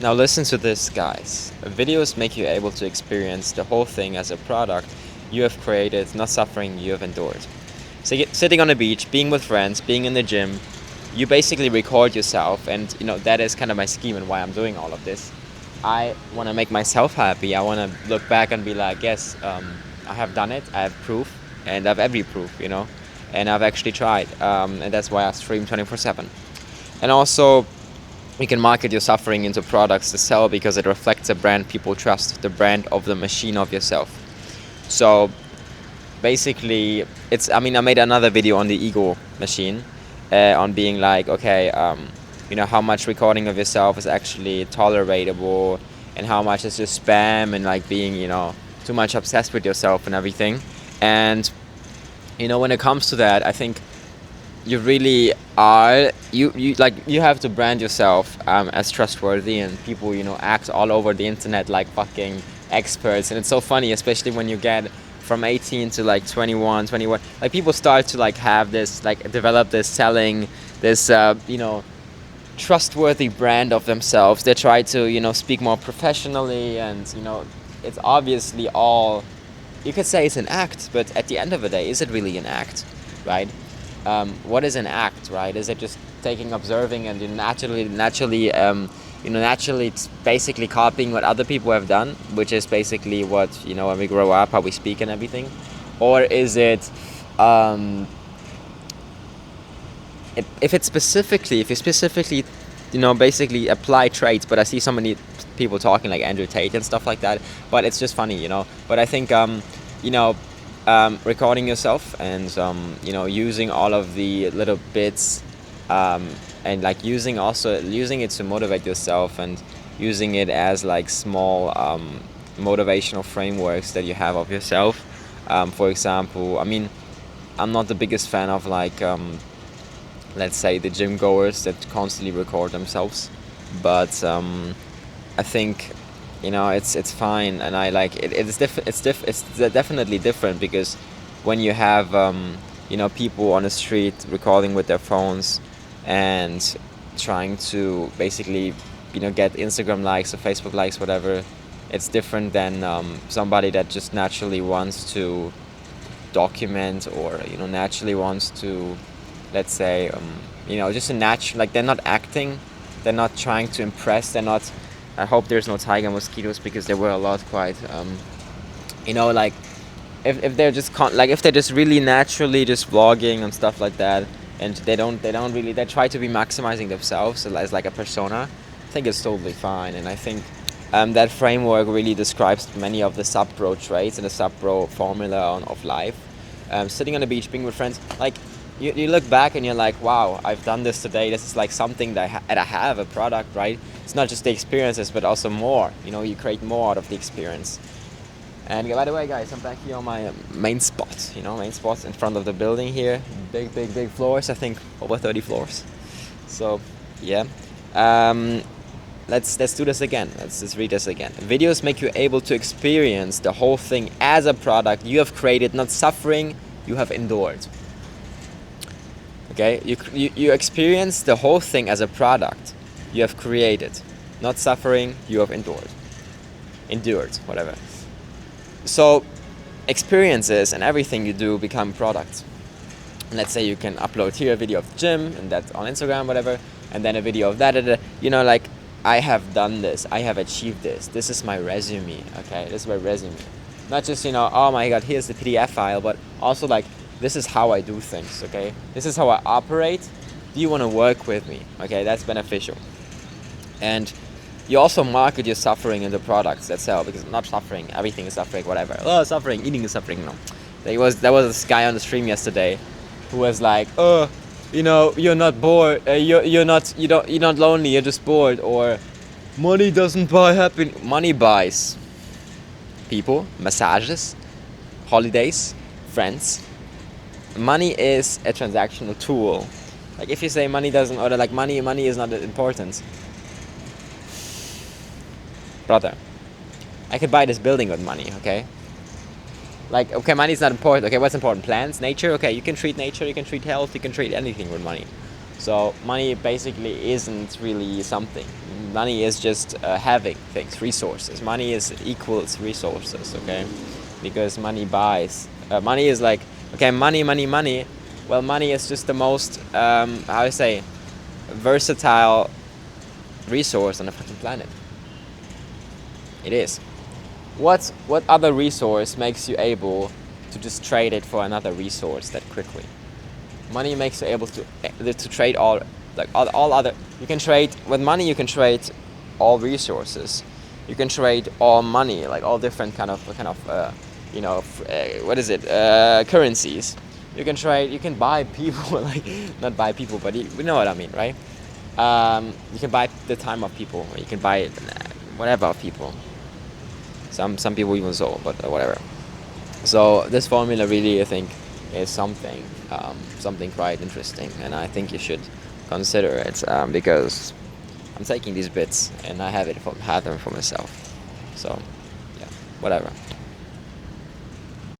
Now listen to this, guys. Videos make you able to experience the whole thing as a product you have created, not suffering you have endured. So sitting on the beach, being with friends, being in the gym, you basically record yourself, and that is kind of my scheme and why I'm doing all of this. I want to make myself happy. I want to look back and be like, yes, I have done it. I have proof, and I have every proof, and I've actually tried, and that's why I stream 24/7. And also, you can market your suffering into products to sell because it reflects a brand people trust, the brand of the machine of yourself. So basically, I made another video on the ego machine, on being like, okay, how much recording of yourself is actually tolerable, and how much is just spam, and like being, too much obsessed with yourself and everything. And when it comes to that, I think you really are you have to brand yourself as trustworthy, and people act all over the internet like fucking experts. And it's so funny, especially when you get from 18 to like 21, like people start to like have this, like develop this selling this trustworthy brand of themselves. They try to speak more professionally, and it's obviously all, you could say it's an act, but at the end of the day, is it really an act, right? What is an act, right? Is it just observing, and naturally basically copying what other people have done, which is basically what, when we grow up, how we speak and everything? Or is it, if you specifically, basically apply traits, but I see so many people talking like Andrew Tate and stuff like that, but it's just funny, But I think, recording yourself, and using all of the little bits, and like using it to motivate yourself, and using it as like small motivational frameworks that you have of yourself. For example, I'm not the biggest fan of like let's say the gym goers that constantly record themselves, but I think it's fine, and I like it. It's definitely different, because when you have people on the street recording with their phones and trying to basically get Instagram likes or Facebook likes, whatever, it's different than somebody that just naturally wants to document, or naturally wants to, let's say, just a natural, like they're not acting, they're not trying to impress, they're not. I hope there's no tiger mosquitoes, because there were a lot quite, like if they're just if they're just really naturally just vlogging and stuff like that, and they try to be maximizing themselves as like a persona, I think it's totally fine. And I think that framework really describes many of the sub-bro traits and the sub-bro formula of life. Sitting on the beach, being with friends, like you look back and you're like, wow, I've done this today. This is like something that I have a product, right? It's not just the experiences, but also more. You create more out of the experience. And by the way, guys, I'm back here on my main spot. Main spot in front of the building here. Big floors. I think over 30 floors. So, yeah. Let's do this again. Let's just read this again. Videos make you able to experience the whole thing as a product you have created, not suffering you have endured. Okay, you experience the whole thing as a product you have created, not suffering you have endured, whatever. So experiences and everything you do become products. Let's say you can upload here a video of the gym, and that's on Instagram, whatever, and then a video of that, like, I have done this, I have achieved this, this is my resume, okay, this is my resume. Not just, oh my god, here's the PDF file, but also like, this is how I do things, okay? This is how I operate. Do you want to work with me? Okay, that's beneficial. And you also market your suffering into products that sell, because not suffering, everything is suffering, whatever. Oh, suffering, eating is suffering, no. There was this guy on the stream yesterday who was like, oh, you're not bored, you're not lonely, you're just bored, or money doesn't buy happiness. Money buys people, massages, holidays, friends. Money is a transactional tool. Like if you say money doesn't, or like money is not important. Brother, I could buy this building with money, okay? Like, okay, money is not important. Okay, what's important? Plants, nature? Okay, you can treat nature, you can treat health, you can treat anything with money. So money basically isn't really something. Money is just having things, resources. Money is equals resources, okay? Because money buys. Money is like, okay, money. Well, money is just the most, how I say, versatile resource on the fucking planet. It is. What other resource makes you able to just trade it for another resource that quickly? Money makes you able to trade all, like all other. You can trade with money. You can trade all resources. You can trade all money, like all different kind of what is it, currencies. You can trade. You can buy people, like not buy people, but you know what I mean, right? You can buy the time of people. Or you can buy whatever of people. Some people even so, but whatever. So this formula really, I think, is something quite interesting, and I think you should consider it, because I'm taking these bits and I have them for myself. So yeah, whatever.